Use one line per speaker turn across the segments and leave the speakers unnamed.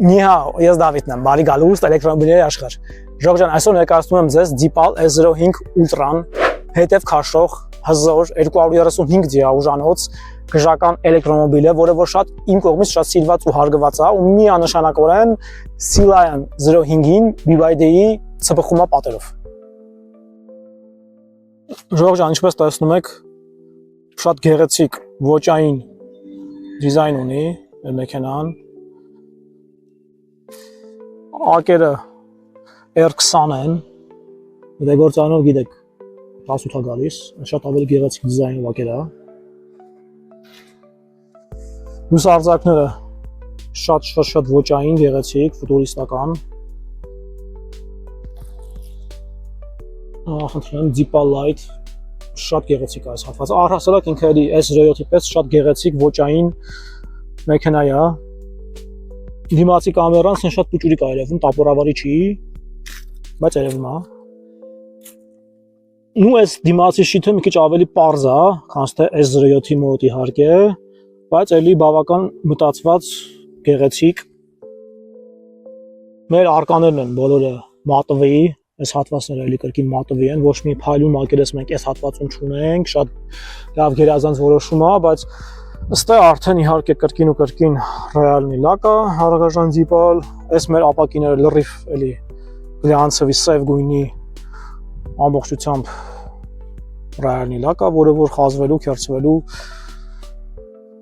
Նիհա, ես Դավիթն եմ, բարի գալուստ էլեկտրոմոբիլների աշխարհ։ Ժողովուրդ ջան, այսօր ներկայացնում եմ ձեզ Deepal S05 Ultra-ն, հետև քաշող, հզոր 235 դիաուժանոց գժական էլեկտրոմոբիլ է, որը որ շատ իմ կողմից շատ սիրված ու հարգված է, ու միանշանակորեն Silian 05-ին BYD-ի ծփխումա պատերով։ Ժողովուրդ ջան, ինչպես տեսնում եք, շատ գեղեցիկ ոճային դիզայն ունի մեր մեքենան։ Ակերը R20 են, դե գործանով գիտեք 18 է գալիս, շատ ավելի գեղեցիկ դիզայնով ակեր է։ Լուսարձակները շատ ոճային, գեղեցիկ, ֆուտուրիստական։ Խնդրեմ, Deepal Light շատ գեղեցիկ է այս հատվածը։ Առհասարակ ինքը էլի S07-ի պես շատ գեղեցիկ ոճային մեքենա է։ Դիմացի կամերան շատ փոքրիկ է երևում, տապորավարի չի, բայց երևում է։ Ու այս դիմացի շիթը մի քիչ ավելի պարզ է, քան թե S07-ի մոտ իհարկե, բայց էլի բավական մտածված, գեղեցիկ։ Մեր արկաներն են բոլորը մատովի, այս հատվածները էլի կրկին մատովի են, ոչ մի փայլուն մակերես մենք այս հատվածում չունենք, շատ լավ գերազանց որոշում է, բայց ըստ է արդեն իհարկե կրկին ու կրկին ռեալնի լակա, հարգարժան Deepal, այս մեր ապակիները լրիվ էլի գլյանցովի սև գույնի ամբողջությամբ ռեալնի լակա, որը որ խազվելու, քերծվելու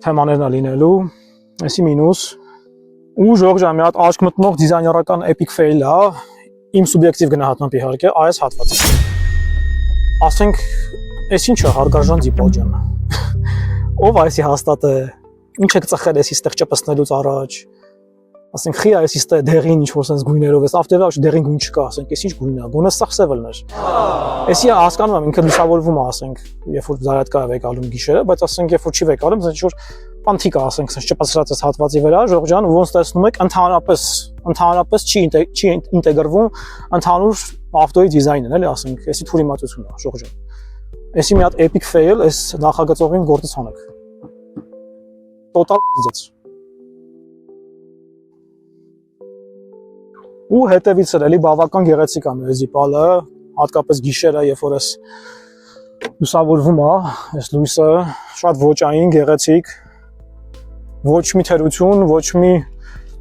թեմաներն է լինելու, այսի մինուս, ու ժողովուրդ ջան, մի հատ աչք մտնող դիզայներական epic fail է, իմ սուբյեկտիվ գնահատմամբ իհարկե այս հատվածը։ Ասենք, այս ինչ է հարգարժան Deepal ջան։ Ով այսի հաստատը, ինչ եք ծխել էսի ստեղ ճպսնելուց առաջ, ասենք խի այսի ստեղ դեղին ինչ-որ սենց գույներով ես, ավտևա դեղին գույն չկա, ասենք ես ինչ գույն է, գոնե սաղ սևլն էր։ Էսի հասկանում եմ, ինքը լուսավորվում է, ասենք, երբ որ զարյատկա է վեկալում գիշերը, բայց ասենք երբ որ չի վեկալում, սենց ինչ-որ պանթիկ է, ասենք, սենց ճպսրած այս հատվածի վրա, ժողովուրդ ջան, ոնց տեսնում եք, ընդհանրապես չի ինտեգրվում ընդհանուր ավտոյի դիզայնն, էլի ասենք, էսի թուրիմացություն է, ժողովուրդ ջան։ Էսի մի հատ epic fail, այս նախագծողին գործից հանեք։ Total ձեծ։ Ու հետևից էլի բավական գեղեցիկ է մեր Deepal-ը, հատկապես գիշերը, երբ որ էս լուսավորվում է, այս լույսը շատ ոճային, գեղեցիկ, ոչ մի թերություն, ոչ մի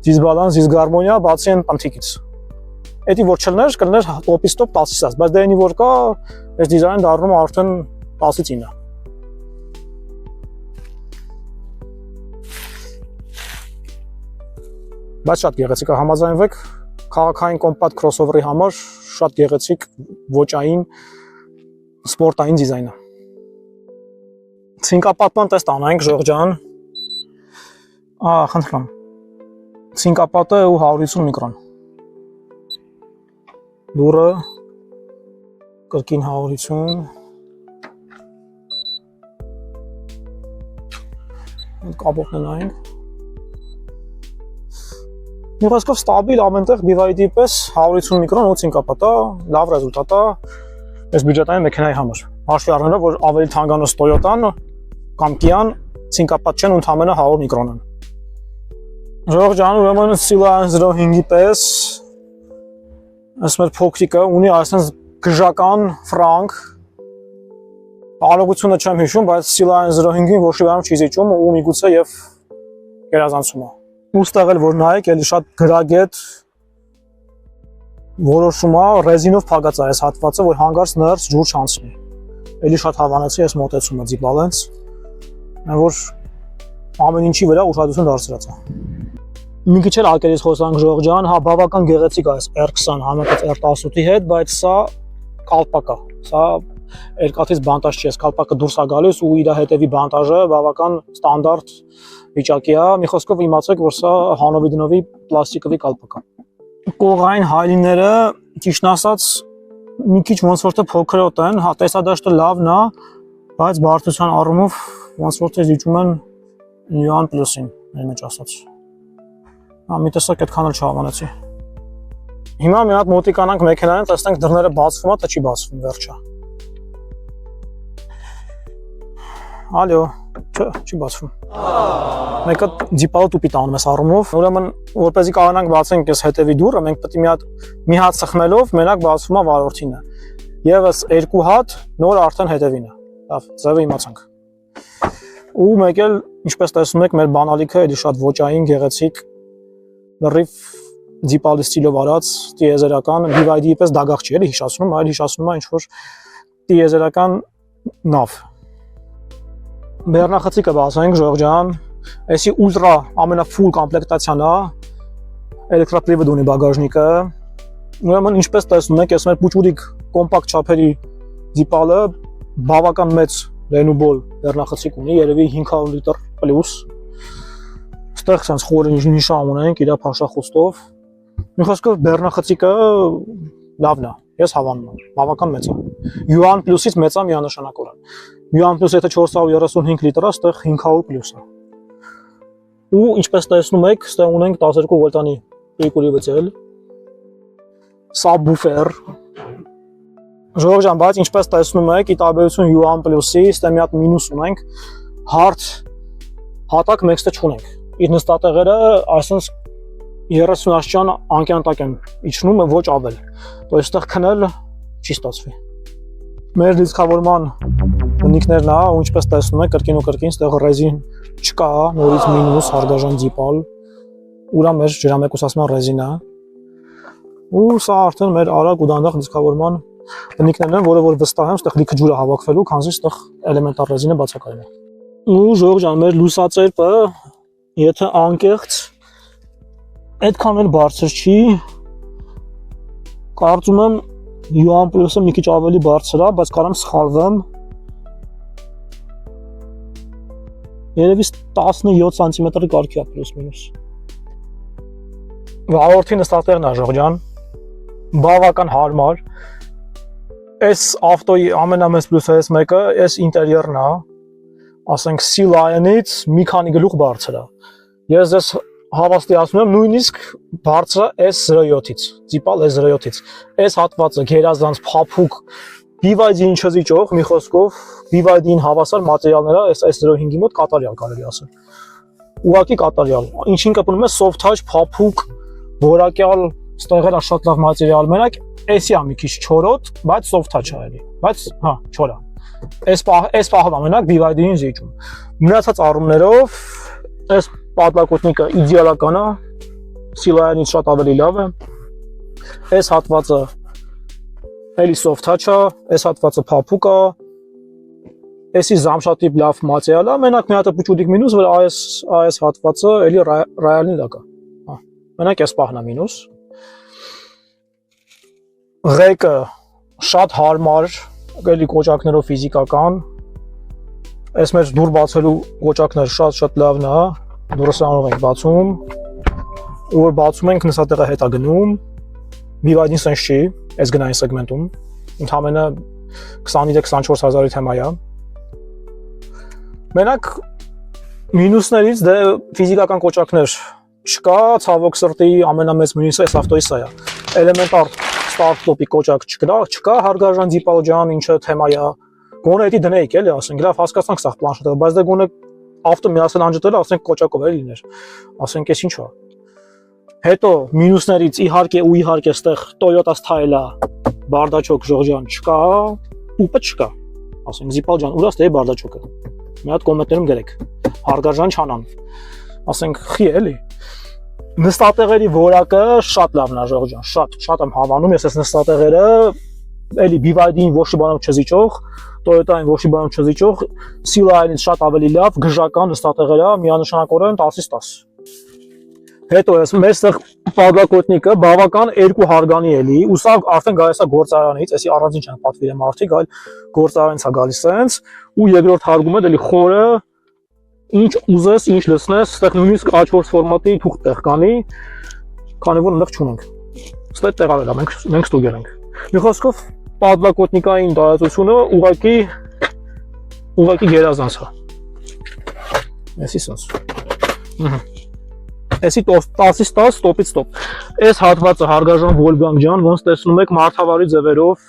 դիսբալանս, դիսգարմոնիա, բացի այն պանթիկից։ Էդի որ չլներ, կլներ տոպից տոպ 10-ից 10, բայց դենի որ կա, այս դիզայնը դառնում է արդեն 10-ից 9։ Բայց շատ գեղեցիկ է, համաձայնվեք, քաղաքային կոմպակտ քրոսովերի համար շատ գեղեցիկ ոճային սպորտային դիզայն է։ Ցինկապատման տեստ անենք, ժողովուրդ ջան։ Խնդրում։ Ցինկապատը ու 150 միկրոն։ Դուրը կրկին 150 կապոկն նայենք։ Մի խոսքով ստաբիլ ամենտեղ BYD պես 150 միկրոն ու ցինկապատ է, լավ ռեզուլտատ է այս բյուջետային մեքենայի համար։ Հաշվի առնելով, որ ավելի թանկանոց Toyota-ն կամ Kia-ն ցինկապատ չեն, ընդամենը 100 միկրոն են։ Ժողովուրդ ջան, ուրեմն Silian 05-ի պես այս մեր փոքրիկը ունի այսպես գժական ֆրանկ, արագությունը չեմ հիշում, բայց Silian 05-ին ոչ մի բան չի զիջում ու միգուցե եւ գերազանցում է։ Ուստեղ էլ որ նայեք, էլի շատ գրագետ որոշում է, ռեզինով փակած է այս հատվածը, որ հանգարց ներս ջուր չանցնի։ Էլի շատ հավանեցի այս մոտեցումը Deepal-ից, որ ամեն ինչի վրա ուշադրություն դարձրած է։ Մի քիչ էլ ակերից խոսանք ժողովուրդ ջան, հա բավական գեղեցիկ է այս R20 համեմատած R18-ի հետ, բայց սա կալպակ է։ Սա երկաթից բանտաժ չի, կալպակը դուրս է գալիս ու իր հետևի բանտաժը բավական ստանդարտ վիճակի է։ Մի խոսքով իմացեք, որ սա հանովի դնովի պլաստիկովի կալպակ է։ Կողային հայլիները, ճիշտն ասած, մի քիչ ոնց որ թե փոքրոտ են, հա տեսադաշտը լավն է, բայց բարդության առումով ոնց որ թե զիջում են Yuan Plus-ին, մեր մեջ ասած։ Մի տեսակ այդքան էլ չհավանեցի։ Հիմա մի հատ մոտիկանանք մեքենային, տեսնենք դռները բացվում է, թե չի բացվում, վերջը։ Ալո, չի բացվում։ Մեկը դիպալը տուպի տանում ես առումով, ուրեմն որպեսզի կարողանանք բացենք այս հետևի դուռը, մենք պետք է մի հատ սխմելով մենակ բացվում է վարորդինը։ Եվս 2 հատ, նոր արդեն հետևին է։ Լավ, ձևը իմացանք։ Ու մեկ էլ, ինչպես տեսնում եք, մեր բանալիքը էլի շատ ոճային, գեղեցիկ, լրիվ դիպալի ստիլով արած, տիեզերական, BYD-ի պես դագաղ չի, էլի հիշացնում, այլ հիշացնում է ինչ-որ տիեզերական նավ։ Բեռնախցիկը բացենք, Ժորժ ջան, էսի ուլտրա ամենաֆուլ կոմպլեկտացիան է, էլեկտրապրիվեդ ունի բագաժնիկը, ուրեմն ինչպես տեսնում եք, ես մեր պուճուրիկ կոմպակտ չափերի դիպալը բավական մեծ Renewable բեռնախցիկ ունի, երևի 500 լիտր պլյուս, ստեղ սենց խորը նիշան ունենք, իրա փաշախոստով, մի խոսքով բեռնախցիկը լավն է, ես հավանում եմ, բավական մեծ է, Yuan Plus-ից մեծ է միանշանակորեն, Yuan Plus եթե 435 լիտր է, ստեղ 500 պլյուս է, ու ինչպես տեսնում եք, ստեղ ունենք 12 վոլտանի պրիկուրիվեցել, subwoofer, Ժորժ ջան, բայց ինչպես տեսնում եք, ի տարբերություն Yuan Plus-ի, ստե մի հատ մինուս ունենք, հարթ հատակ մեքստը չունենք, իր նստատեղերը այսպես 30 աշճան անկյան տակ են իջնում, ոչ ավել, то есть ստեղ քնել չի ստացվի։ Մեր դիսկավորման բնիկներն է, ու ինչպես տեսնում եք, կրկին ու կրկին ստեղ ռեզին չկա, նորից մինուս, հարգաժան դիպալ, ուրա մեր ջրամեկուսացման ռեզինը, ու սա արդեն մեր արագ ու դանդաղ դիսկավորման բնիկներն են, որը որ վստահ եմ, ստեղ լիքը ջուր է հավաքվելու, քանզի ստեղ էլեմենտար ռեզինը բացակայում է։ Ու Ժորժ ջան, մեր լուսածերպը, եթե անկեղծ այդքան էլ բարձր չի, կարծում եմ Yuan Plus-ը մի քիչ ավելի բարձր է, բայց կարամ սխալվեմ։ Երևի 17 սանտիմետրի կարգի է պլյուս մինուս։ Վարորդի նստատեղն է Ժորժ ջան, բավական հարմար։ Այս ավտոյի ամենամեծ պլյուսը էս մեկը, այս ինտերիերն է, ասենք Sea Lion-ից մի քանի գլուխ բարձր է։ Ես ձեզ հավաստիացնում եմ նույնիսկ բարձր է S07-ից, դիպալ S07-ից։ Այս հատվածը գերազանց փափուկ BYD-ին չզիջող, մի խոսքով BYD-ին հավասար մատերիալները այս S05-ի մոտ կատարյալ կարելի ասել։ Ուղղակի կատարյալ։ Ինչին կապնում է soft touch, փափուկ, որակյալ, ստեղել է շատ լավ մատերիալ, մենակ էսի է մի քիչ չորոտ, բայց soft touch է էլի, բայց հա, չոր է։ Այս պահով ամենակ BYD-ին զիջում։ Մնացած առումներով այս պատլակոտնիկը իդեալական է, Sea Lion-ից շատ ավելի լավ է։ Այս հատվածը էլի soft touch է, այս հատվածը փափուկ է։ Էսի զամշատիպ լավ մատերիալ է, մենակ մի հատ պուճուդիկ մինուս, որ այս հատվածը էլի ռայալին դակ է։ Հա, մենակ այս պահն է մինուս։ Ղեկը շատ հարմար, էլի կոճակներով ֆիզիկական։ Այս մեր դուր բացելու կոճակները շատ լավն է, դուրը սրանով ենք բացում, ու որ բացում ենք նստատեղը հետ է գնում, BYD-ին սենց չի, այս գնային սեգմենտում, ընդամենը 23-24 հազարի թեմա է։ Մենակ մինուսներից դե ֆիզիկական կոճակներ չկա, ցավոք սրտի ամենամեծ մինուսը այս ավտոյի սա է։ Էլեմենտար ստարտոպի կոճակ չկա, հարգարժան դիպալ ջան, ինչը թեմա է։ Գոնե էդի դնեիք էլի, ասենք, լավ հասկացանք սա պլանշետը, բայց դե գոնե ավտո միասին անջտելը, ասենք կոճակով էլի լիներ։ Ասենք էս ինչ է։ Հետո մինուսներից իհարկե ստեղ Toyota Style-ը, բարդաչոկ Ժորժ ջան չկա, ուպը չկա։ Ասենք Զիպալ ջան, ուրա ստե բարդաչոկը։ Մի հատ կոմենտներում գրեք։ Հարգարժան չանան։ Ասենք խի էլի։ Նստատեղերի որակը շատ լավն է Ժորժ ջան, շատ եմ հավանում, ես այս նստատեղերը էլի BYD-ին ոչ մի բանով չզիջող, Toyota-ին ոչ մի բանով չզիջող, Sea Lion-ից շատ ավելի լավ գժական նստատեղեր է, միանշանակորեն 10-ից 10։ Հետո ես մեստեղ պատլակոտնիկը բավական երկու հարգանի էլի, ու սա արդեն գալիս է գործարանից, էսի առանձին չեն պատվիրեմ արդիկ, այլ գործարանից է գալիս սենց, ու երկրորդ հարգումը դելի խորը, ինչ ուզես, ինչ լսնես, ստեղ նույնիսկ A4 ֆորմատի թուղթ տեղ կանի, քանի որ այնտեղ չունենք։ Ստեղ տեղավել է, մենք ստուգել ենք։ Մի խոսքով պատլակոտնիկային տարածությունը ուղղակի գերազանց է։ Էսի սենց։ Էսի 10-ից 10, ստոպից ստոպ։ Այս հատվածը հարգարժան Wolfgang ջան, ոնց տեսնում եք մարդավարի ձևերով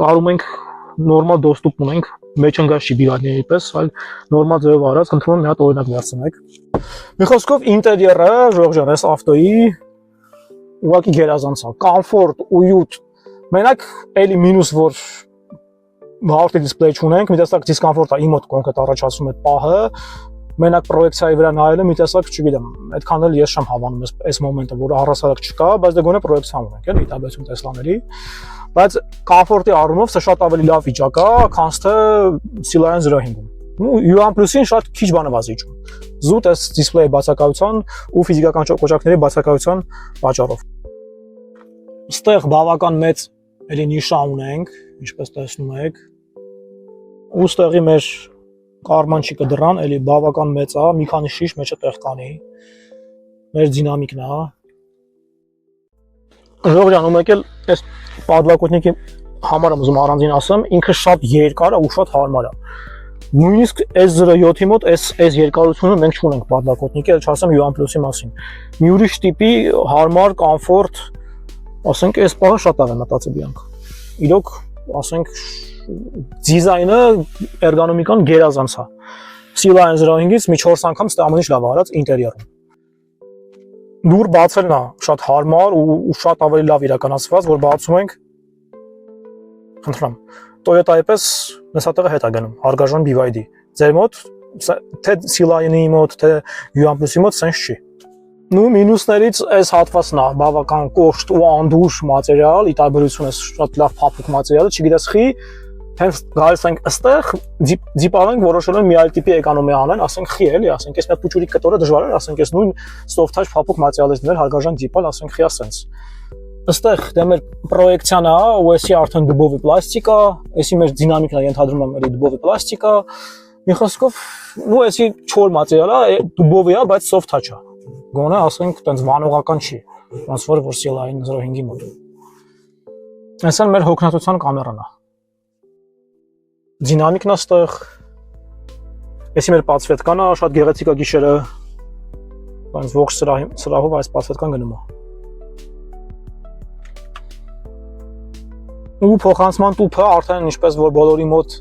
կարում ենք նորմալ դոստուպ ունենք, մեջ ընկած չի բիվայդների պես, այլ նորմալ ձևով արած, խնդրում եմ մի հատ օրինակ վերցնեք։ Մի խոսքով ինտերիերը Ժորժան այս ավտոյի ուղղակի գերազանց է, կոմֆորտ, ույուտ։ Մենակ էլի մինուս որ հաղորդի դիսպլեյ չունենք, մի տեսակ դիսկոմֆորտ է իմ մոտ կոնկրետ առաջացնում այդ պահը, մենակ պրոյեկցիայի վրա նայելը մի տեսակ, չգիտեմ, այդքան էլ ես չեմ հավանում այս մոմենտը, որ առհասարակ չկա, բայց դե գոնե պրոյեկցիա ունենք, էլի տաբեցում Տեսլաների, բայց կոմֆորտի առումով սա շատ ավելի լավ վիճակ է, քան թե Silane 05-ում։ U1+-ին շատ քիչ բան է վազիջում։ Զուտ այս դիսպլեյի բացակայության ու ֆիզիկական կոճակների բացակայության պատճառով։ Այստեղ բավական մեծ էլի նիշա ունենք, ինչպես տեսնում եք։ Ու ստեղի մեր կարմանչիկը դրան էլի բավական մեծ է, մի քանի շիշ մեջը տեղ կանի։ Մեր դինամիկն է։ Ժողովրդան ու մեկ էլ այս պատլակոտնիկի համար եմ ուզում առանձին ասեմ, ինքը շատ երկար է ու շատ հարմար է։ Նույնիսկ S07-ի մոտ այս երկարությունը մենք չունենք պատլակոտնիկի, էլ չասեմ U1+-ի մասին։ Մի ուրիշ տիպի հարմար, կոմֆորտ, ասենք այս պահը շատ աղ է մտածել իրանք։ Իրոք, ասենք դիզայնը էրգոնոմիկան գերազանց է։ Silane 05-ից մի 4 անգամ ստե ամեն ինչ լավ արած ինտերիերում։ Դուր բացելն է շատ հարմար ու շատ ավելի լավ իրականացված, որ բացում ենք։ Խնդրում Toyota-ի պես նստատեղը հետ է գնում, հարգարժան BYD։ Ձեր մոտ թե Silane-ի մոտ, թե U1+-ի մոտ sense չի։ Նու մինուսներից այս հատվածն է բավական կոշտ ու անդուր մատերիալ, ի տարբերություն է շատ լավ փափուկ մատերիալը, չգիտես խի, հենց գալիս ենք այստեղ, դիպալենք որոշել են մի այլ տիպի էկոնոմիա անեն, ասենք խի էլի, ասենք այս մի փուչուրի կտորը դժվար է, ասենք այս նույն soft touch փափուկ մատերիալից դնել հարգարժան դիպալ, ասենք խիա sense։ Այստեղ դե մեր պրոյեկցիան է, ու էսի արդեն դուբովի պլաստիկ է, էսի մեր դինամիկն է ենթադրում եմ էլի դուբովի պլաստիկ է։ Մի խոսքով, նու էսի չոր մատերիալ է, դուբովի է, բայց soft touch է։ Գոնե ասենք տենց վանողական չի, ոնց որ Silane 05-ի մոտ։ Այսօր մեր հոգնածության կամերան է։ Դինամիկն է ստեղ։ Էսի մեր պատսվետկանը շատ գեղեցիկ է գիշերը։ Բայց ողջ սրահով այս պատսվետկան գնում է։ Ու փոխանցման տուփը արդեն ինչպես որ բոլորի մոտ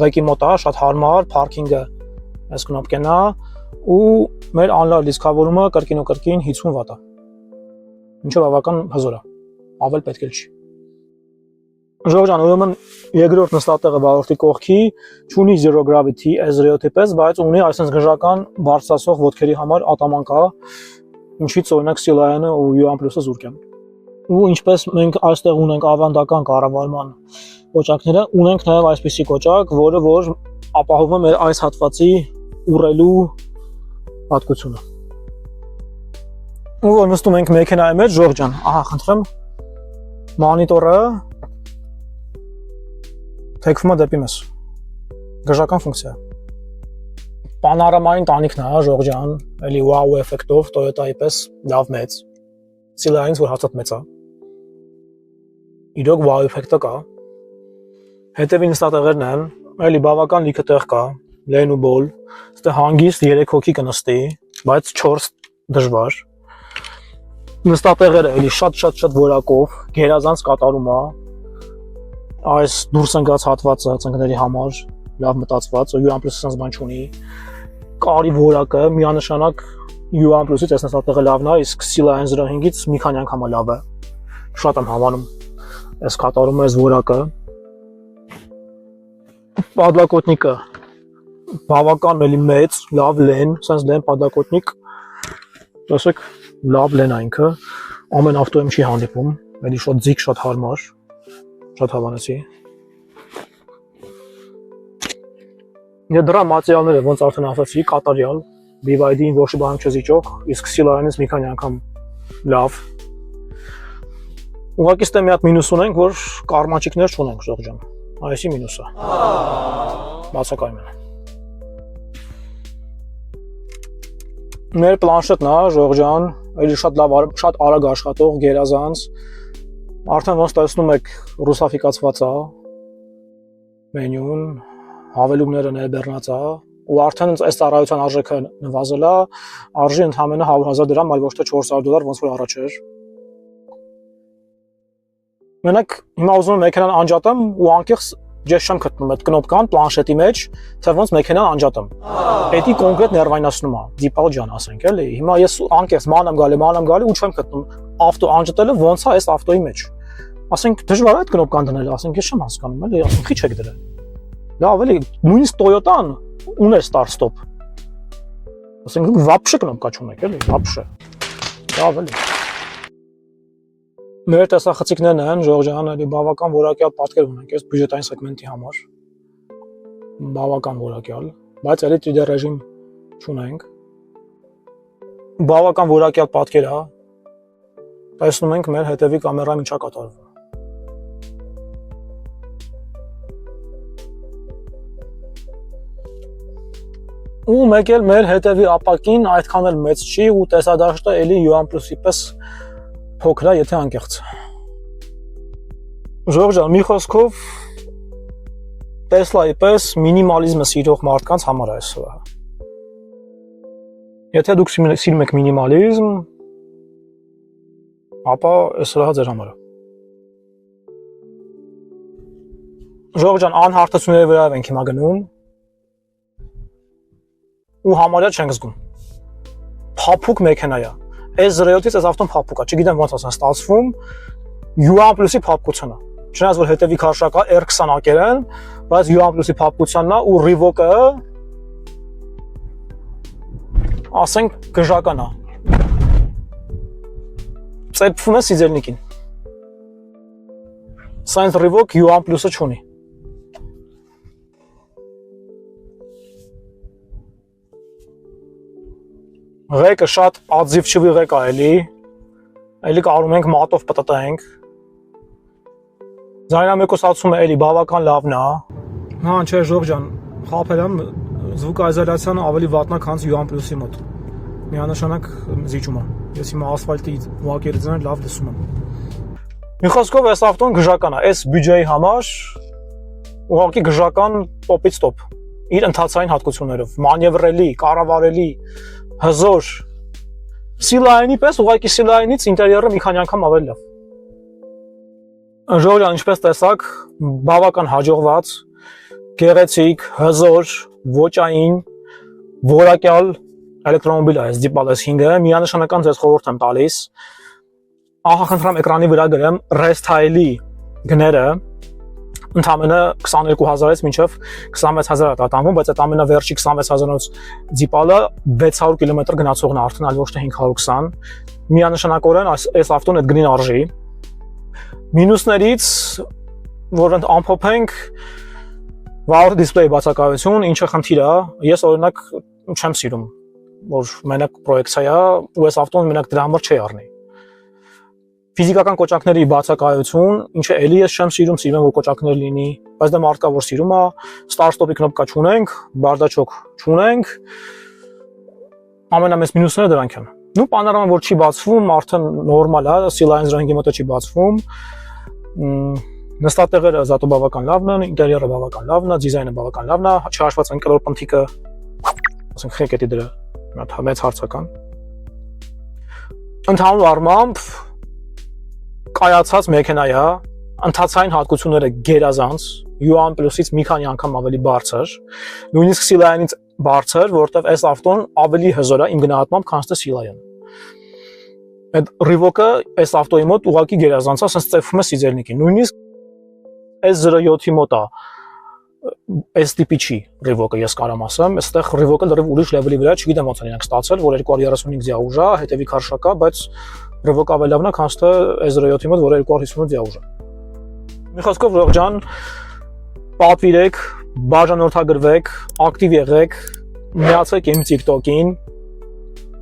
ղեկի մոտ է, շատ հարմար, parking-ը այս կնոպկեն է ու մեր անլար դիսկավորումը կրկին 50 վատ է։ Ինչը բավական հզոր է։ Ավել պետք էլ չի։ Ժողովրդան, ուրեմն երկրորդ նստատեղը վարորդի կողքի չունի zero gravity S07-ի պես, բայց ունի այսպես գժական բարձրացող ոտքերի համար ատաման կա, ինչից օրինակ Silane-ը ու U1+-ը զուրկ են։ Ու ինչպես մենք այստեղ ունենք ավանդական կառավարման կոճակները, ունենք նաև այսպիսի կոճակ, որը որ ապահովում է մեր այս հատվածի ուռելու պատկությունը։ Ու որ նստում ենք մեքենայի մեջ, Ժորժ ջան, ահա խնդրեմ, մոնիտորը թեքվում է դեպի մեզ։ Գժական ֆունկցիա։ Պանորամային տանիքն է, Ժորժ ջան, էլի wow էֆեկտով, Toyota-ի պես լավ մեծ։ Silane-ից որ հաստատ մեծ է։ Իրոք wow էֆեկտը կա։ Հետևի նստատեղերն են, էլի բավական լիքը տեղ կա, լեն ու բոլ, ստե հանգիստ 3 հոգի կնստի, բայց 4 դժվար։ Նստատեղերը էլի շատ որակով, գերազանց կատարում է։ Այս դուրս ընկած հատվածը ծնկների համար լավ մտածված, U1+-ը sense բան չունի։ Կարի որակը միանշանակ U1+-ից այս նստատեղը լավն է, իսկ Silane 05-ից մի քանի անգամ լավ է։ Շատ եմ հավանում այս կատարումը, այս որակը։ Պատլակոտնիկը բավական էլի մեծ, լավ լեն, sense լեն պատլակոտնիկ։ Տեսեք, լավ լեն է ինքը, ամեն ավտոյում չի հանդիպում, էլի շատ ձիգ, շատ հարմար, շատ հավանեցի։ Եվ դրա մատերիալները ոնց արդեն ասացի, կատարյալ, BYD-ին ոչ մի բան չզիջող, իսկ Silane-ից մի քանի անգամ լավ։ Ուղղակի ստե մի հատ մինուս ունենք, որ կարմանչիկներ չունենք, Ժորժ ջան։ Այսի մինուսը։ Բացակայում են։ Մեր պլանշետն է, Ժորժ ջան, էլի շատ լավ, շատ արագ աշխատող, գերազանց։ Արդեն ոնց տեսնում եք, ռուսաֆիկացված է մենյուն, հավելումները ներբեռնած է, ու արդեն այս ծառայության արժեքը նվազել է, արժի ընդամենը 100,000 դրամ, այլ ոչ թե $400, ոնց որ առաջ էր։ Մենակ հիմա ուզում եմ մեքենան անջատեմ ու անկեղծ Ես չեմ գտնում այդ կնոպկան պլանշետի մեջ, թե ոնց մեքենան անջատեմ։ Էդի կոնկրետ ներվայնացնում է, դիպալ ջան ասենք էլի։ Հիմա ես անկեղծ ման եմ գալի ու չեմ գտնում ավտո անջատելը ոնց է այս ավտոյի մեջ։ Ասենք դժվար է այդ կնոպկան դնել, ասենք ես չեմ հասկանում էլի, ասենք քիչ եք դրել։ Լավ էլի, նույնիսկ Toyota-ն ուներ start stop։ Ասենք вообще կնոպկա չունեք էլի, вообще։ Լավ էլի։ Մեր տեսախցիկներն են, Ժորժան, էլի բավական որակյալ պատկեր ունենք այս բյուջետային սեգմենտի համար։ Բավական որակյալ, բայց էլի 3D ռեժիմ չունենք։ Բավական որակյալ պատկեր է։ Տեսնում ենք մեր հետևի կամերայում ինչա կատարվում։ Ու մեկ էլ մեր հետևի ապակին այդքան էլ մեծ չի ու տեսադաշտը էլի U+-ի պես փոքր է, եթե անկեղծ։ Ժորժան, մի խոսքով Տեսլայի պես մինիմալիզմը սիրող մարդկանց համար է այսօր։ Եթե դուք սիրում եք մինիմալիզմ, ապա այսօր է ձեր համար։ Ժորժան, անհարթությունների վրա ենք հիմա գնում ու համարյա չենք զգում։ Փափուկ մեքենա է։ Այս 07-ից այս ավտոն փափուկ է, չգիտեմ ոնց ասեմ, ստացվում U+-ի փափկությունը։ Չնայած որ հետևի քարշակա R20 ակերեն, բայց U+-ի փափկությունն է ու Revoke-ը ասենք գժական է։ Ծեփվում է սիզելնիկին։ Սայնս Revoke U+-ը չունի։ Ղեկը շատ ածիվչվի ղեկ է էլի կարում ենք մատով պտտենք։ Ձայնամեկուսացումը էլի բավական լավն է։ Հա, չէ, Ժորժան, խաբել եմ, զվուկաիզոլյացիանը ավելի վատնա, քան U+-ի մոտ։ Միանշանակ զիջում է։ Ես հիմա ասֆալտի ուղղակիցներն լավ լսում եմ։ Մի խոսքով այս ավտոն գժական է, այս բյուջեի համար ուղղակի գժական տոպից տոպ։ Իր ընթացային հատկություններով, մանևրելի, կառավարելի, հզոր, Սիլայինի պես ուղղակի Սիլայինից ինտերիերը մի քանի անգամ ավելի լավ։ Ժորժան, ինչպես տեսակ, բավական հաջողված, գեղեցիկ, հզոր, ոճային, որակյալ էլեկտրոմոբիլ է այս դիպալես 5-ը, միանշանական ձեզ խորհուրդ եմ տալիս։ Ահա խնդրեմ էկրանի վրա գրեմ Restyle-ի գները, ընդամենը 22,000-ից մինչև 26,000 է տատանվում, բայց այդ ամենավերջի 26,000-ից դիպալը 600 կմ գնացողն է արդեն, այլ ոչ թե 520։ Միանշանակորեն այս ավտոն այդ գնին արժի։ Մինուսներից, որ ամփոփենք, վառ դիսպլեյի բացակայություն, ինչը խնդիր է, ես օրինակ չեմ սիրում, որ մենակ պրոյեկցիա է, ու այս ավտոն մենակ դրա համար չի առնի։ Ֆիզիկական կոճակների բացակայություն, ինչը էլի ես չեմ սիրում, սիրում եմ որ կոճակներ լինի, բայց դա մարդկա որ սիրում է, start stop-ի կնոպկա չունենք, բարդաչոկ չունենք, ամենամեծ մինուսները դրանք են։ Նու պանորաման որ չի բացվում, արդեն նորմալ է, Sea-Lions Range-ի մոտը չի բացվում։ Նստատեղերը զատո բավական լավն են, ինտերիերը բավական լավն է, դիզայնը բավական լավն է, չհաշված այն կլոր պնթիկը, ասենք խեկետի դրա մեծ հարցական։ Ընդհանուր առմամբ կայացած մեքենա է, ընթացային հատկությունները գերազանց, U+-ից մի քանի անգամ ավելի բարձր, նույնիսկ Sea-Lion-ից բարձր, որտեղ այս ավտոն ավելի հզոր է իմ գնահատմամբ, քան թե Sea-Lion-ը։ Այդ Revoke-ը այս ավտոյի մոտ ուղղակի գերազանց է, ասես ծեփվում է սիզելնիկին։ Նույնիսկ այս 07-ի մոտ է, այս տիպի չի Revoke-ը, ես կարամ ասեմ, այստեղ Revoke-ը լրիվ ուրիշ լեվելի վրա, չգիտեմ ոնց են իրենք ստացել, որ 235 դիաուժ է, հետևի քարշակա, բայց Revoke ավելի լավն է, քան թե S07-ի մոտ, որը 258 դիաուժ է։ Մի խոսքով Ժորժան, պատվիրեք, բաժանորդագրվեք, ակտիվ եղեք, միացեք իմ TikTok-ին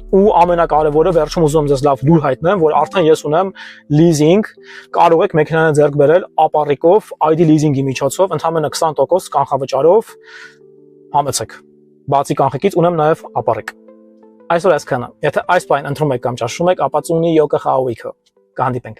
ու ամենակարևորը վերջում ուզում եմ ձեզ լավ լուր հայտնեմ, որ արդեն ես ունեմ լիզինգ, կարող եք մեքենան ձեռք բերել ապառիկով, ID լիզինգի միջոցով, ընդամենը 20% կանխավճարով համեցեք։ Բացի կանխիկից ունեմ նաև ապառիկ։ Այսօր այսքանը։ Եթե այս բանը ընտրում եք կամ ճաշում եք, ապա ծունի յոկա խաուիքը։ Կհանդիպենք։